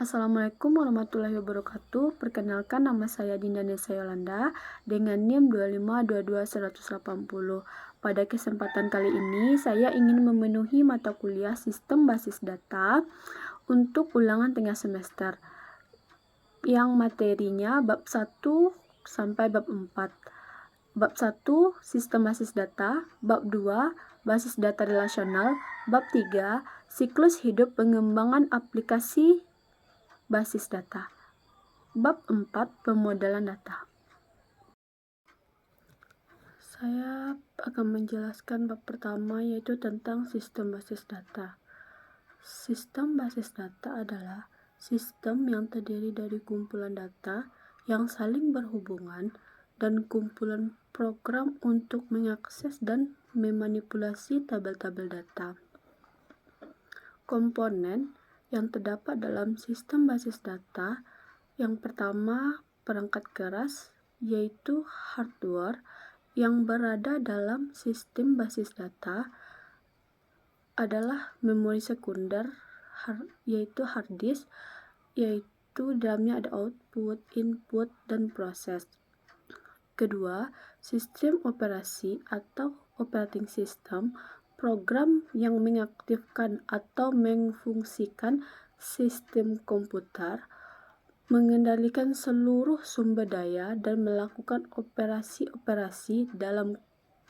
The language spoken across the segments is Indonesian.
Assalamualaikum warahmatullahi wabarakatuh. Perkenalkan, nama saya Dinda Nesa Yolanda dengan NIM 2522180. Pada kesempatan kali ini, saya ingin memenuhi mata kuliah Sistem Basis Data untuk ulangan tengah semester yang materinya bab 1 sampai bab 4. Bab 1, Sistem Basis Data. Bab 2, Basis Data Relasional. Bab 3, Siklus Hidup Pengembangan Aplikasi Basis Data. Bab 4, Pemodelan Data. Saya akan menjelaskan bab pertama, yaitu tentang sistem basis data. Sistem basis data adalah sistem yang terdiri dari kumpulan data yang saling berhubungan dan kumpulan program untuk mengakses dan memanipulasi tabel-tabel data. Komponen yang terdapat dalam sistem basis data, yang pertama perangkat keras, yaitu hardware yang berada dalam sistem basis data adalah memori sekunder, yaitu hard disk, yaitu dalamnya ada output, input, dan proses. Kedua, sistem operasi atau operating system, program yang mengaktifkan atau mengfungsikan sistem komputer, mengendalikan seluruh sumber daya dan melakukan operasi-operasi dalam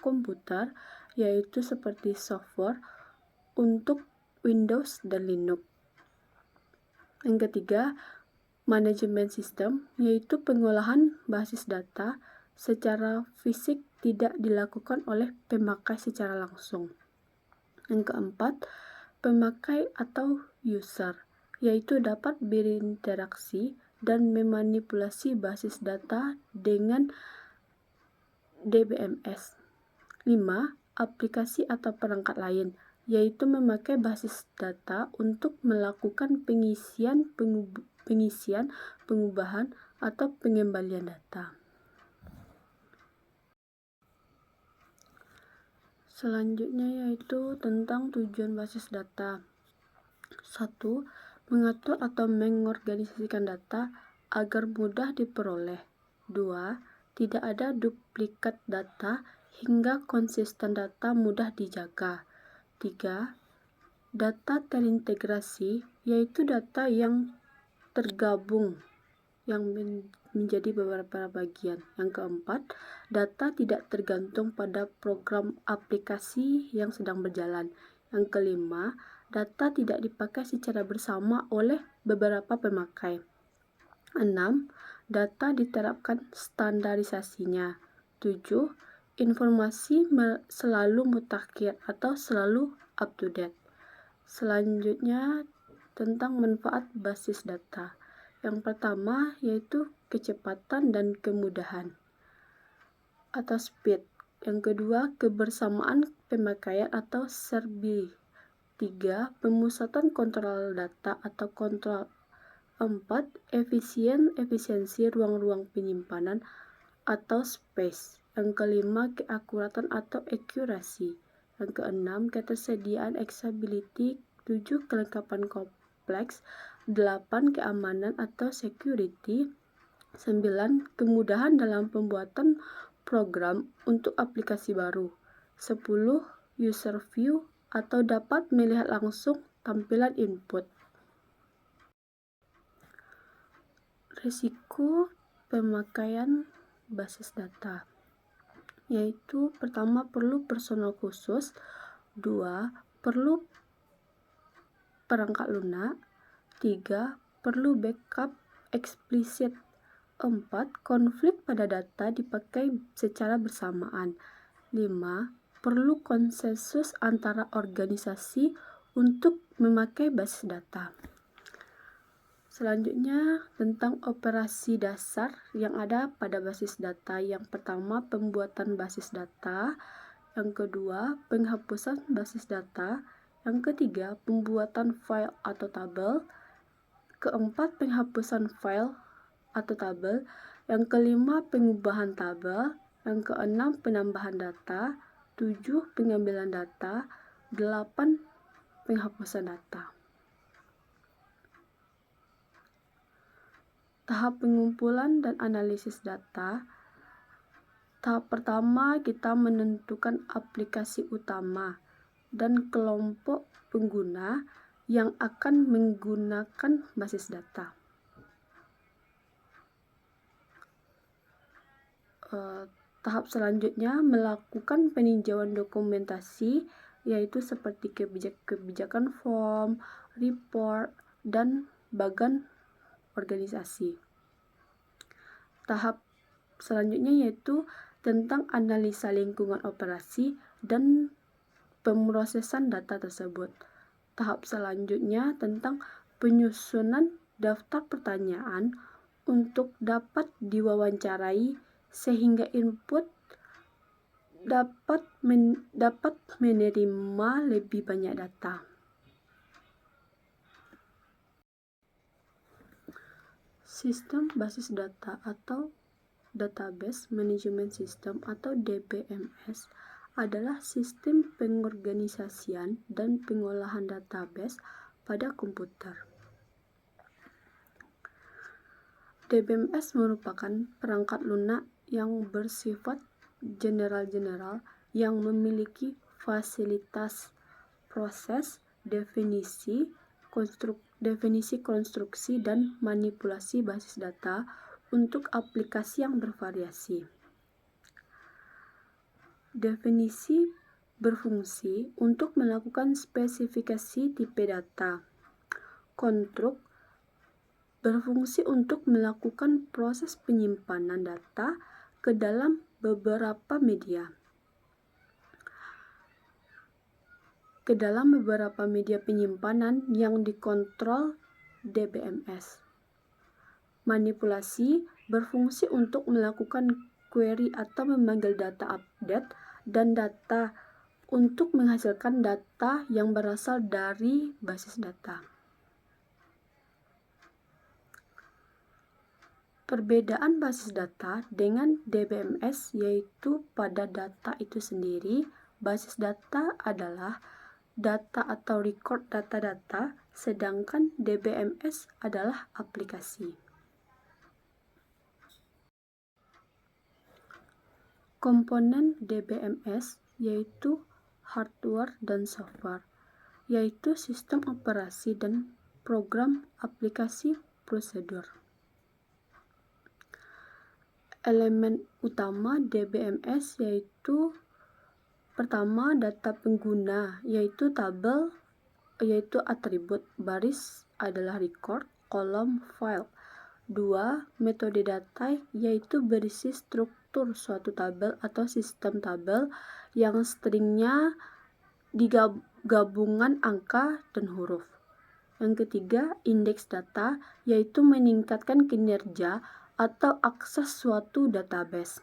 komputer, yaitu seperti software untuk Windows dan Linux. Yang ketiga, manajemen sistem, yaitu pengolahan basis data secara fisik tidak dilakukan oleh pemakai secara langsung. Yang keempat, pemakai atau user, yaitu dapat berinteraksi dan memanipulasi basis data dengan DBMS. 5. Aplikasi atau perangkat lain, yaitu memakai basis data untuk melakukan pengisian, pengubahan, atau pengembalian data. Selanjutnya yaitu tentang tujuan basis data. 1. Mengatur atau mengorganisasikan data agar mudah diperoleh. 2. Tidak ada duplikat data hingga konsisten data mudah dijaga. 3. Data terintegrasi, yaitu data yang tergabung yang menjadi beberapa bagian. Yang keempat, data tidak tergantung pada program aplikasi yang sedang berjalan. Yang kelima, data tidak dipakai secara bersama oleh beberapa pemakai. 6. Data diterapkan standarisasinya. 7. Informasi selalu mutakhir atau selalu up to date. Selanjutnya tentang manfaat basis data. Yang pertama yaitu kecepatan dan kemudahan atau speed. Yang kedua, kebersamaan pemakaian atau serbi. 3. Pemusatan kontrol data atau kontrol. 4. Efisiensi ruang-ruang penyimpanan atau space. Yang kelima, keakuratan atau accuracy. Yang keenam, ketersediaan accessibility. 7. Kelengkapan kompleks. 8. Keamanan atau security. 9. Kemudahan dalam pembuatan program untuk aplikasi baru. 10. User view atau dapat melihat langsung tampilan input. Risiko pemakaian basis data, yaitu pertama perlu personal khusus, 2. Perlu perangkat lunak, 3. Perlu backup eksplisit, 4. Konflik pada data dipakai secara bersamaan, 5. Perlu konsensus antara organisasi untuk memakai basis data. Selanjutnya tentang operasi dasar yang ada pada basis data. Yang pertama, pembuatan basis data. Yang kedua, penghapusan basis data. Yang ketiga, pembuatan file atau tabel. Keempat, penghapusan file atau tabel. Yang kelima, pengubahan tabel. Yang keenam, penambahan data. 7, pengambilan data. 8, penghapusan data. Tahap pengumpulan dan analisis data. Tahap pertama, kita menentukan aplikasi utama dan kelompok pengguna yang akan menggunakan basis data. Tahap selanjutnya, melakukan peninjauan dokumentasi, yaitu seperti kebijakan form, report, dan bagan organisasi. Tahap selanjutnya yaitu tentang analisa lingkungan operasi dan pemrosesan data tersebut. Tahap selanjutnya tentang penyusunan daftar pertanyaan untuk dapat diwawancarai sehingga input dapat menerima lebih banyak data. Sistem basis data atau Database Management System atau DBMS adalah sistem pengorganisasian dan pengolahan database pada komputer. DBMS merupakan perangkat lunak yang bersifat general yang memiliki fasilitas proses, definisi, konstruksi, dan manipulasi basis data untuk aplikasi yang bervariasi. Definisi berfungsi untuk melakukan spesifikasi tipe data. Konstruk berfungsi untuk melakukan proses penyimpanan data ke dalam beberapa media. Penyimpanan yang dikontrol DBMS. Manipulasi berfungsi untuk melakukan query atau memanggil data update dan data untuk menghasilkan data yang berasal dari basis data. Perbedaan basis data dengan DBMS yaitu pada data itu sendiri. Basis data adalah data atau record data-data, sedangkan DBMS adalah aplikasi. Komponen DBMS yaitu hardware dan software, yaitu sistem operasi dan program aplikasi prosedur. Elemen utama DBMS yaitu pertama, data pengguna, yaitu tabel, yaitu atribut, baris adalah record, kolom file. 2. Metode data, yaitu berisi struktur suatu tabel atau sistem tabel yang stringnya digabungan angka dan huruf. Yang ketiga, indeks data, yaitu meningkatkan kinerja atau akses suatu database.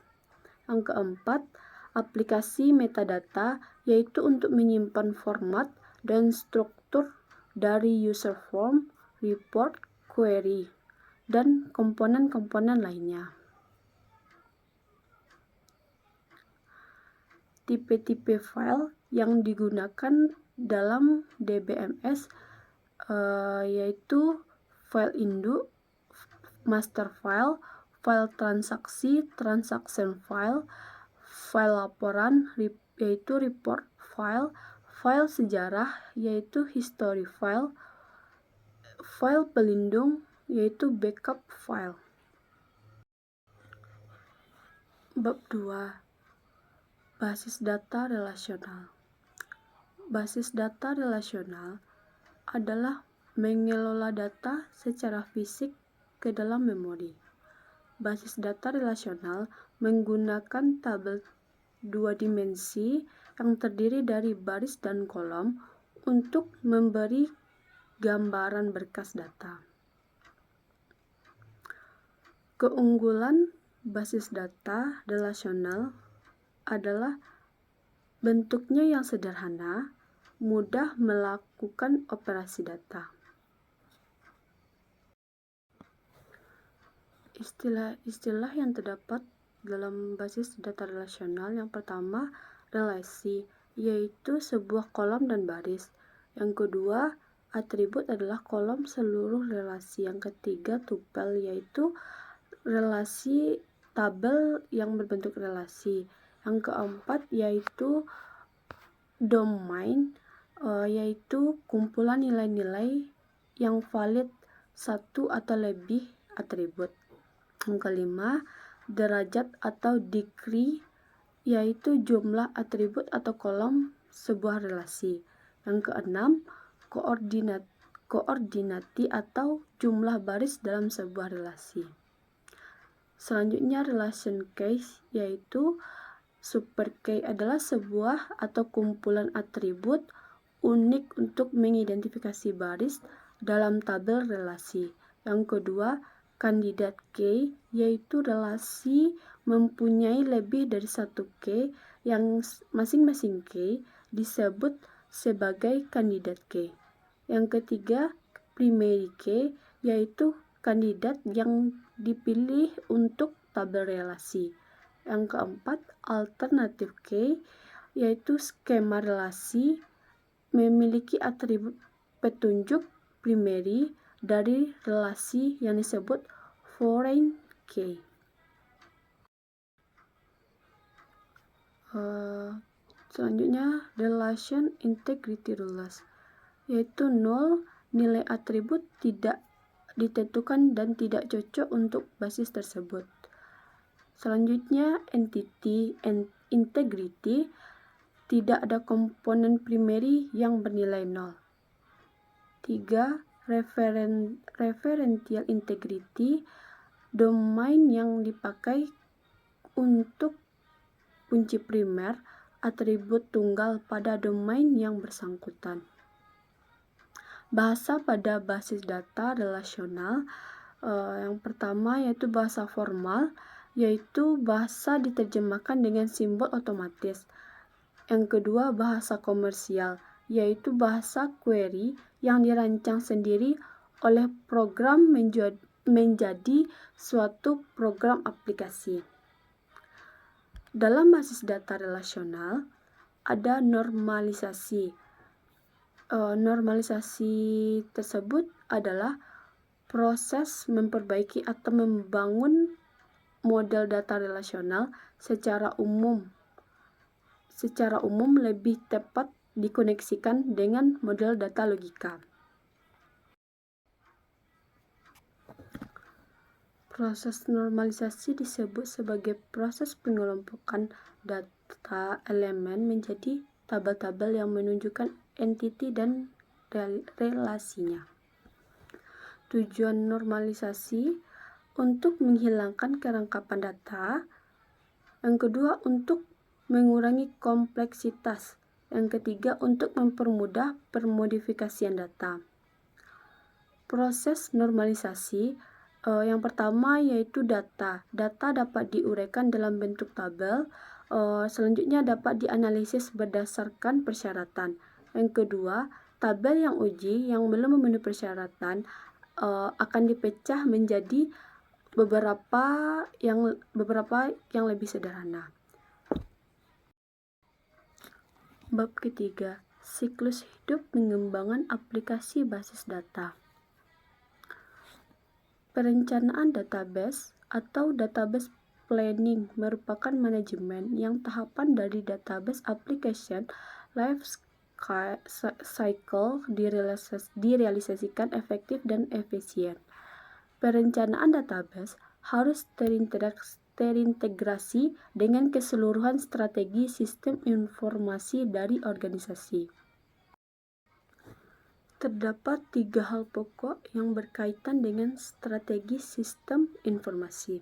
Yang keempat, aplikasi metadata, yaitu untuk menyimpan format dan struktur dari user form, report, query, dan komponen-komponen lainnya. Tipe-tipe file yang digunakan dalam DBMS yaitu file induk, master file, file transaksi, transaction file, file laporan yaitu report file, file sejarah yaitu history file, file pelindung yaitu backup file. Bab 2. Basis data relasional. Basis data relasional adalah mengelola data secara fisik ke dalam memori. Basis data relasional menggunakan tabel 2 dimensi yang terdiri dari baris dan kolom untuk memberi gambaran berkas data. Keunggulan basis data relasional adalah bentuknya yang sederhana, mudah melakukan operasi data. Istilah-istilah yang terdapat dalam basis data relasional: yang pertama, relasi, yaitu sebuah kolom dan baris. Yang kedua, atribut adalah kolom seluruh relasi. Yang ketiga, tupel, yaitu relasi tabel yang berbentuk relasi. Yang keempat, yaitu domain, yaitu kumpulan nilai-nilai yang valid satu atau lebih atribut. Yang kelima, derajat atau degree, yaitu jumlah atribut atau kolom sebuah relasi. Yang keenam, koordinati atau jumlah baris dalam sebuah relasi. Selanjutnya, relation case, yaitu super key adalah sebuah atau kumpulan atribut unik untuk mengidentifikasi baris dalam tabel relasi. Yang kedua, kandidat key, yaitu relasi mempunyai lebih dari satu key yang masing-masing key disebut sebagai kandidat key. Yang ketiga, primary key, yaitu kandidat yang dipilih untuk tabel relasi. Yang keempat, alternative key, yaitu skema relasi memiliki atribut petunjuk primary dari relasi yang disebut foreign key. Selanjutnya, relation integrity rules, yaitu nol, nilai atribut tidak ditentukan dan tidak cocok untuk basis tersebut. Selanjutnya, entity integrity, tidak ada komponen primary yang bernilai 0. 3. Referential integrity, domain yang dipakai untuk kunci primer atribut tunggal pada domain yang bersangkutan. Bahasa pada basis data relasional, yang pertama yaitu bahasa formal, yaitu bahasa diterjemahkan dengan simbol otomatis. Yang kedua, bahasa komersial, yaitu bahasa query yang dirancang sendiri oleh program menjadi suatu program aplikasi. Dalam basis data relasional ada normalisasi. Normalisasi tersebut adalah proses memperbaiki atau membangun model data relasional secara umum lebih tepat dikoneksikan dengan model data logika. Proses normalisasi disebut sebagai proses pengelompokan data elemen menjadi tabel-tabel yang menunjukkan entiti dan relasinya. Tujuan normalisasi untuk menghilangkan kerangkapan data. Yang kedua, untuk mengurangi kompleksitas. Yang ketiga, untuk mempermudah permodifikasian data. Proses normalisasi, yang pertama yaitu data. Data dapat diuraikan dalam bentuk tabel. Selanjutnya dapat dianalisis berdasarkan persyaratan. Yang kedua, tabel yang uji yang belum memenuhi persyaratan akan dipecah menjadi beberapa yang lebih sederhana. Bab ketiga, siklus hidup pengembangan aplikasi basis data. Perencanaan database atau database planning merupakan manajemen yang tahapan dari database application life cycle direalisasikan efektif dan efisien. Perencanaan database harus terintegrasi dengan keseluruhan strategi sistem informasi dari organisasi. Terdapat 3 hal pokok yang berkaitan dengan strategi sistem informasi.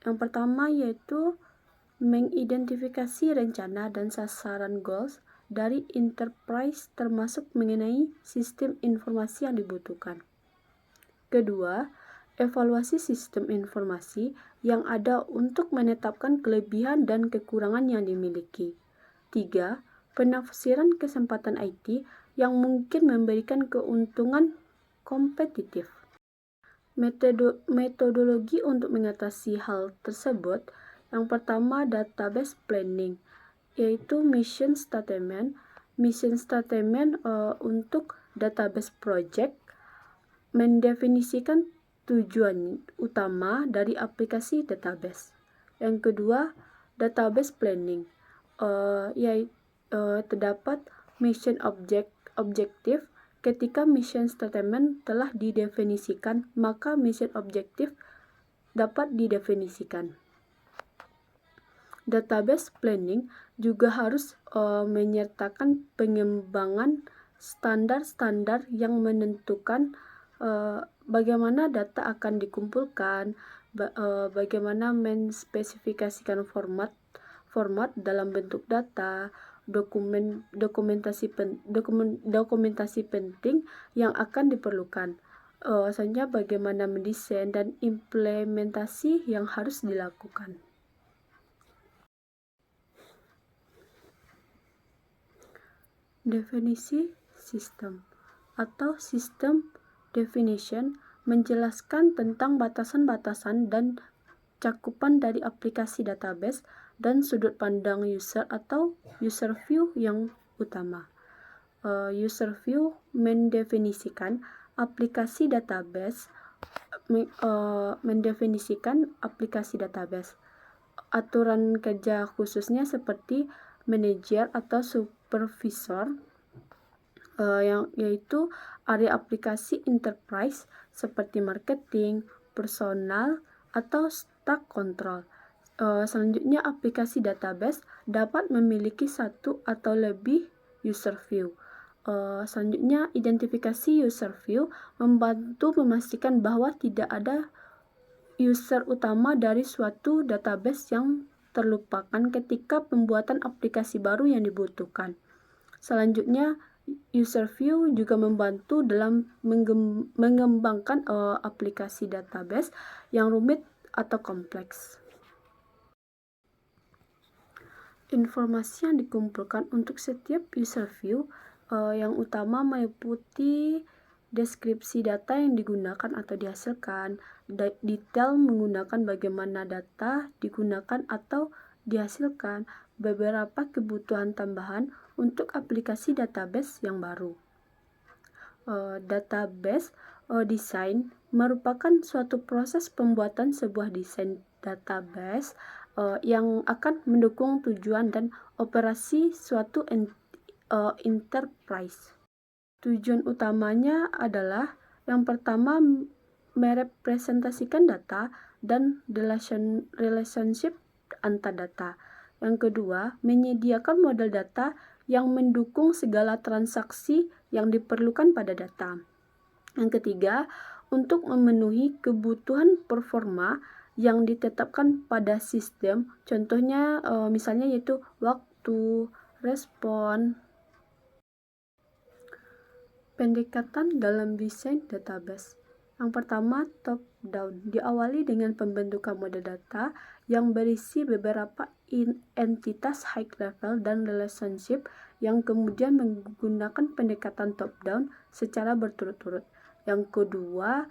Yang pertama yaitu mengidentifikasi rencana dan sasaran goals dari enterprise termasuk mengenai sistem informasi yang dibutuhkan. Kedua, evaluasi sistem informasi yang ada untuk menetapkan kelebihan dan kekurangan yang dimiliki. 3. Penafsiran kesempatan IT yang mungkin memberikan keuntungan kompetitif. Metodologi untuk mengatasi hal tersebut, yang pertama database planning, yaitu mission statement. Mission statement untuk database project mendefinisikan tujuan utama dari aplikasi database. Yang kedua, database planning, yaitu terdapat mission objektif. Ketika mission statement telah didefinisikan, maka mission objektif dapat didefinisikan. Database planning juga harus menyertakan pengembangan standar-standar yang menentukan bagaimana data akan dikumpulkan, bagaimana menspesifikasikan format dalam bentuk data, dokumentasi penting yang akan diperlukan. Selanjutnya bagaimana mendesain dan implementasi yang harus dilakukan. Definisi sistem atau system definition menjelaskan tentang batasan-batasan dan cakupan dari aplikasi database dan sudut pandang user atau user view yang utama. User view mendefinisikan aplikasi database, aturan kerja khususnya seperti manajer atau supervisor, yaitu area aplikasi enterprise seperti marketing, personal, atau stack control. Selanjutnya, aplikasi database dapat memiliki satu atau lebih user view. Selanjutnya, identifikasi user view membantu memastikan bahwa tidak ada user utama dari suatu database yang terlupakan ketika pembuatan aplikasi baru yang dibutuhkan. Selanjutnya, user view juga membantu dalam mengembangkan aplikasi database yang rumit atau kompleks. Informasi yang dikumpulkan untuk setiap user view yang utama meliputi deskripsi data yang digunakan atau dihasilkan, detail menggunakan bagaimana data digunakan atau dihasilkan, beberapa kebutuhan tambahan untuk aplikasi database yang baru. Database design merupakan suatu proses pembuatan sebuah desain database yang akan mendukung tujuan dan operasi suatu enterprise. Tujuan utamanya adalah yang pertama merepresentasikan data dan relationship antar data. Yang kedua, menyediakan model data yang mendukung segala transaksi yang diperlukan pada data. Yang ketiga, untuk memenuhi kebutuhan performa yang ditetapkan pada sistem, contohnya misalnya yaitu waktu, respon. Pendekatan dalam desain database. Yang pertama, top down, diawali dengan pembentukan model data yang berisi beberapa entitas high level dan relationship yang kemudian menggunakan pendekatan top down secara berturut-turut. Yang kedua,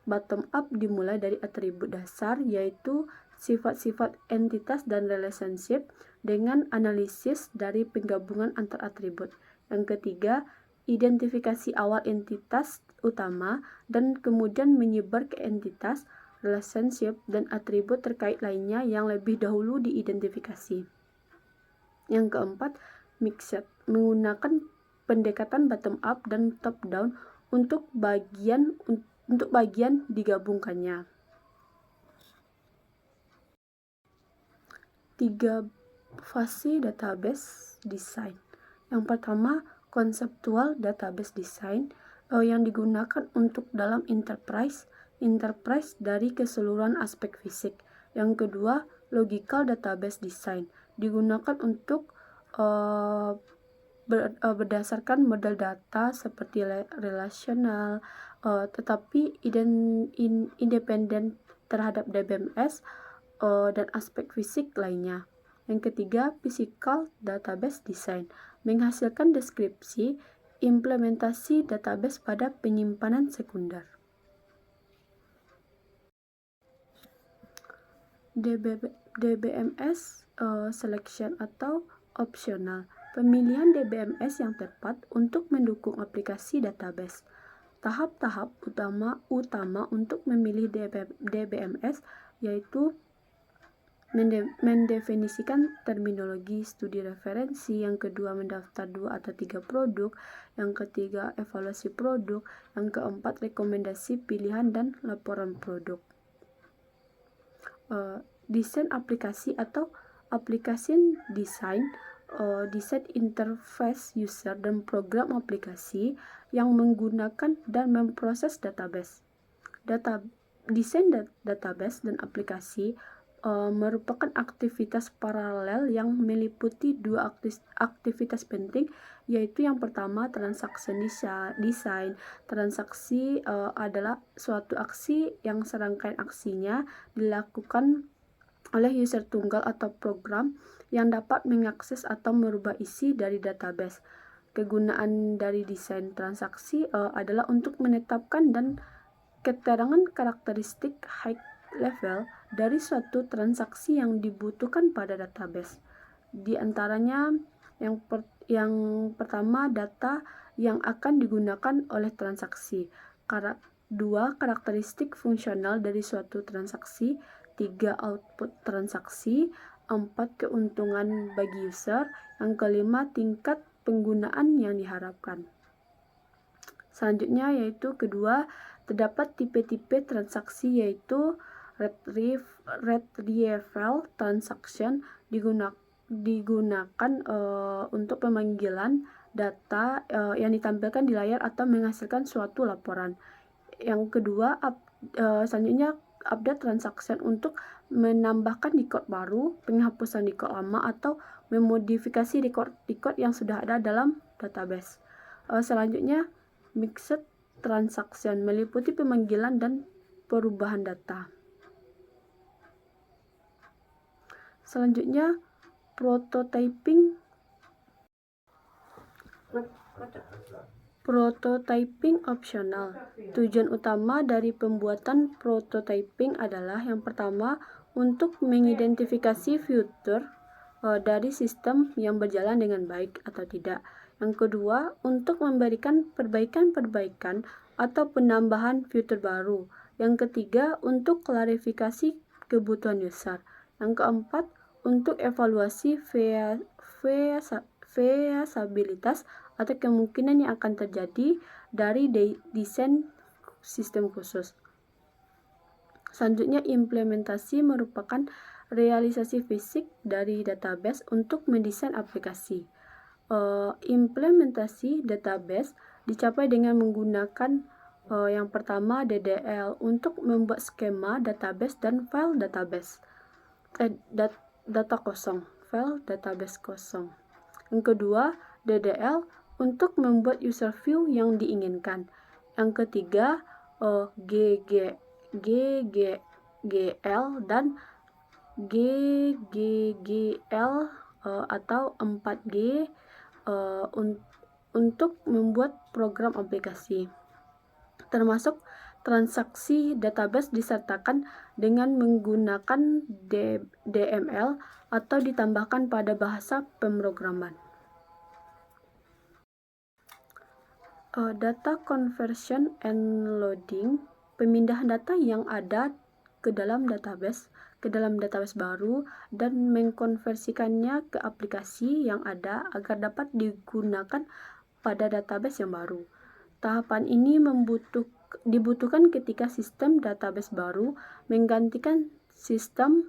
bottom up, dimulai dari atribut dasar yaitu sifat-sifat entitas dan relationship dengan analisis dari penggabungan antar atribut. Yang ketiga, identifikasi awal entitas utama dan kemudian menyebar ke entitas, relationship, dan atribut terkait lainnya yang lebih dahulu diidentifikasi. Yang keempat, mixed, menggunakan pendekatan bottom up dan top down untuk bagian digabungkannya. 3 fase database design. Yang pertama, konseptual database design yang digunakan untuk dalam enterprise dari keseluruhan aspek fisik. Yang kedua, logical database design digunakan untuk berdasarkan model data seperti relasional, tetapi independen terhadap DBMS dan aspek fisik lainnya. Yang ketiga, physical database design, menghasilkan deskripsi implementasi database pada penyimpanan sekunder. DBMS selection atau optional, pemilihan DBMS yang tepat untuk mendukung aplikasi database. Tahap-tahap utama untuk memilih DBMS yaitu mendefinisikan terminologi studi referensi, yang kedua mendaftar 2 atau 3 produk, yang ketiga evaluasi produk, yang keempat rekomendasi pilihan dan laporan produk. Desain aplikasi atau application design, desain interface user dan program aplikasi yang menggunakan dan memproses database. Desain database dan aplikasi merupakan aktivitas paralel yang meliputi dua aktivitas penting, yaitu yang pertama transaction design. Transaksi adalah suatu aksi yang serangkaian aksinya dilakukan oleh user tunggal atau program yang dapat mengakses atau merubah isi dari database. Kegunaan dari desain transaksi adalah untuk menetapkan dan keterangan karakteristik high level dari suatu transaksi yang dibutuhkan pada database. Di antaranya yang pertama, data yang akan digunakan oleh transaksi. 2. Karakteristik fungsional dari suatu transaksi. 3. Output transaksi. 4. Keuntungan bagi user. Yang kelima, tingkat penggunaan yang diharapkan. Selanjutnya yaitu kedua, terdapat tipe-tipe transaksi yaitu retrieval transaction digunakan untuk pemanggilan data yang ditampilkan di layar atau menghasilkan suatu laporan. Yang kedua, selanjutnya update transaction untuk menambahkan record baru, penghapusan record lama, atau memodifikasi record yang sudah ada dalam database. Selanjutnya, mixed transaction meliputi pemanggilan dan perubahan data. Selanjutnya, prototyping optional. Tujuan utama dari pembuatan prototyping adalah yang pertama, untuk mengidentifikasi fitur dari sistem yang berjalan dengan baik atau tidak. Yang kedua, untuk memberikan perbaikan-perbaikan atau penambahan fitur baru. Yang ketiga, untuk klarifikasi kebutuhan user. Yang keempat, untuk evaluasi feasibilitas atau kemungkinan yang akan terjadi dari desain sistem khusus. Selanjutnya, implementasi merupakan realisasi fisik dari database untuk mendesain aplikasi. Implementasi database dicapai dengan menggunakan yang pertama DDL untuk membuat skema database dan file database. Data kosong, file database kosong. Yang kedua, DDL untuk membuat user view yang diinginkan. Yang ketiga, GGL dan GGGL atau 4G untuk membuat program aplikasi, termasuk transaksi database disertakan dengan menggunakan DML atau ditambahkan pada bahasa pemrograman. Data conversion and loading, pemindahan data yang ada ke dalam database baru dan mengkonversikannya ke aplikasi yang ada agar dapat digunakan pada database yang baru. Tahapan ini dibutuhkan ketika sistem database baru menggantikan sistem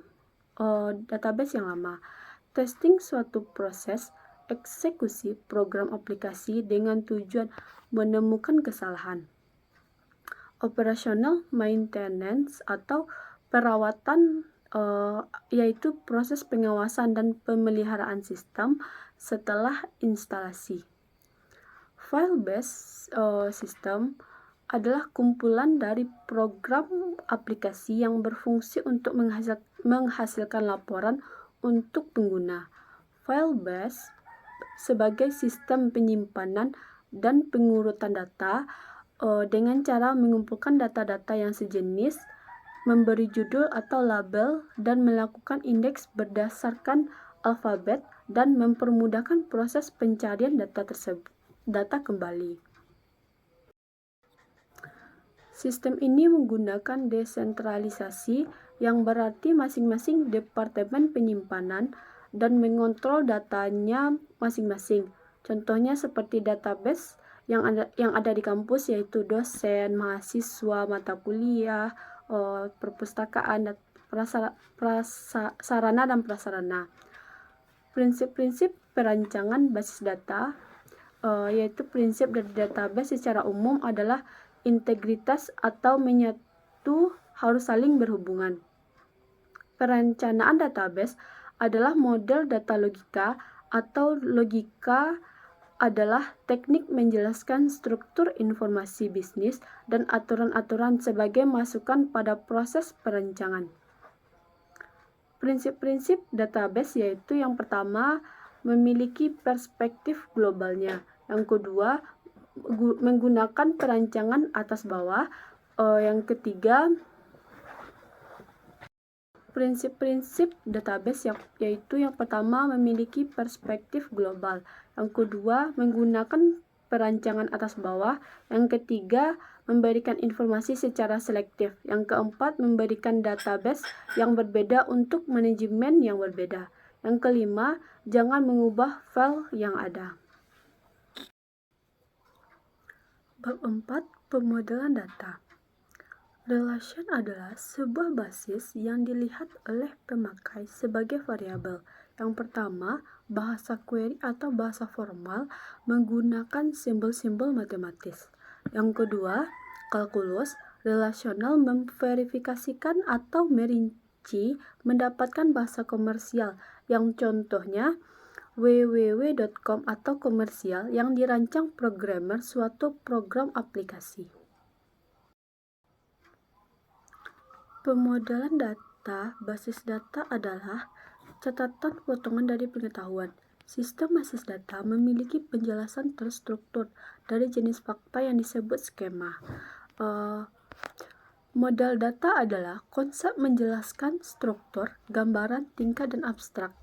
database yang lama. Testing suatu proses eksekusi program aplikasi dengan tujuan menemukan kesalahan. Operational maintenance atau perawatan yaitu proses pengawasan dan pemeliharaan sistem setelah instalasi. File-based system adalah kumpulan dari program aplikasi yang berfungsi untuk menghasilkan laporan untuk pengguna. File-based sebagai sistem penyimpanan dan pengurutan data dengan cara mengumpulkan data-data yang sejenis, memberi judul atau label, dan melakukan indeks berdasarkan alfabet dan mempermudahkan proses pencarian data kembali. Sistem ini menggunakan desentralisasi yang berarti masing-masing departemen penyimpanan dan mengontrol datanya masing-masing. Contohnya seperti database yang ada di kampus, yaitu dosen, mahasiswa, mata kuliah, perpustakaan, sarana dan prasarana. Prinsip-prinsip perancangan basis data, yaitu prinsip dari database secara umum adalah integritas atau menyatu harus saling berhubungan. Perencanaan database adalah model data logika, atau logika adalah teknik menjelaskan struktur informasi bisnis dan aturan-aturan sebagai masukan pada proses perencanaan. Prinsip-prinsip database yaitu yang pertama, memiliki perspektif globalnya. Yang kedua, menggunakan perancangan atas bawah. Yang ketiga, prinsip-prinsip database yaitu yang pertama, memiliki perspektif global. Yang kedua, menggunakan perancangan atas bawah. Yang ketiga, memberikan informasi secara selektif. Yang keempat, memberikan database yang berbeda untuk manajemen yang berbeda. Yang kelima, jangan mengubah file yang ada. Bab 4. Pemodelan data. Relation adalah sebuah basis yang dilihat oleh pemakai sebagai variabel. Yang pertama, bahasa query atau bahasa formal menggunakan simbol-simbol matematis. Yang kedua, kalkulus relasional memverifikasikan atau merinci mendapatkan bahasa komersial, yang contohnya www.com atau komersial yang dirancang programmer suatu program aplikasi. Pemodelan data basis data adalah catatan potongan dari pengetahuan. Sistem basis data memiliki penjelasan terstruktur dari jenis fakta yang disebut skema. Model data adalah konsep menjelaskan struktur, gambaran, tingkat, dan abstrak.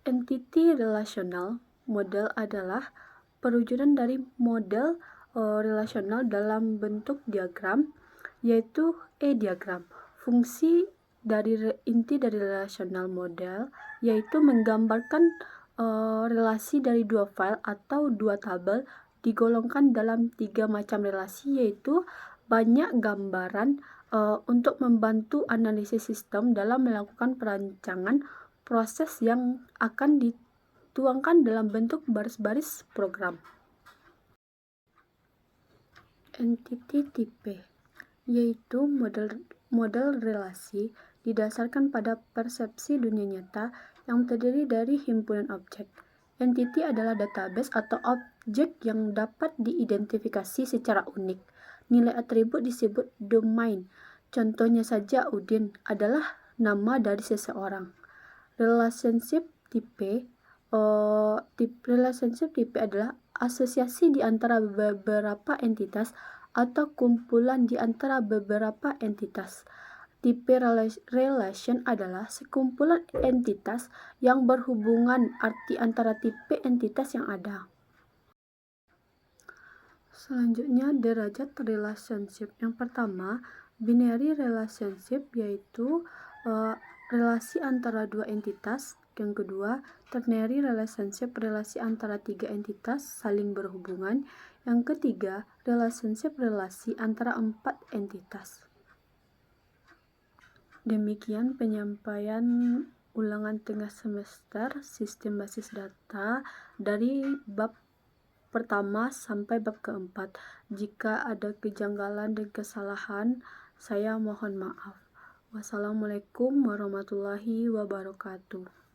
Entity relational model adalah perwujudan dari model relasional dalam bentuk diagram, yaitu E-diagram. Fungsi dari inti dari relational model yaitu menggambarkan relasi dari dua file atau dua tabel digolongkan dalam 3 macam relasi, yaitu banyak gambaran untuk membantu analisis sistem dalam melakukan perancangan proses yang akan dituangkan dalam bentuk baris-baris program. Entity type yaitu model relasi didasarkan pada persepsi dunia nyata yang terdiri dari himpunan objek. Entity adalah database atau objek yang dapat diidentifikasi secara unik. Nilai atribut disebut domain. Contohnya saja, Udin adalah nama dari seseorang. Relationship type adalah asosiasi di antara beberapa entitas atau kumpulan di antara beberapa entitas. Tipe relation adalah sekumpulan entitas yang berhubungan, arti antara tipe entitas yang ada. Selanjutnya, derajat relationship. Yang pertama, binary relationship, yaitu relasi antara dua entitas. Yang kedua, ternary relationship, relasi antara 3 entitas saling berhubungan. Yang ketiga, relationship, relasi antara 4 entitas. Demikian penyampaian ulangan tengah semester sistem basis data dari bab pertama sampai bab keempat. Jika ada kejanggalan dan kesalahan, saya mohon maaf. Wassalamualaikum warahmatullahi wabarakatuh.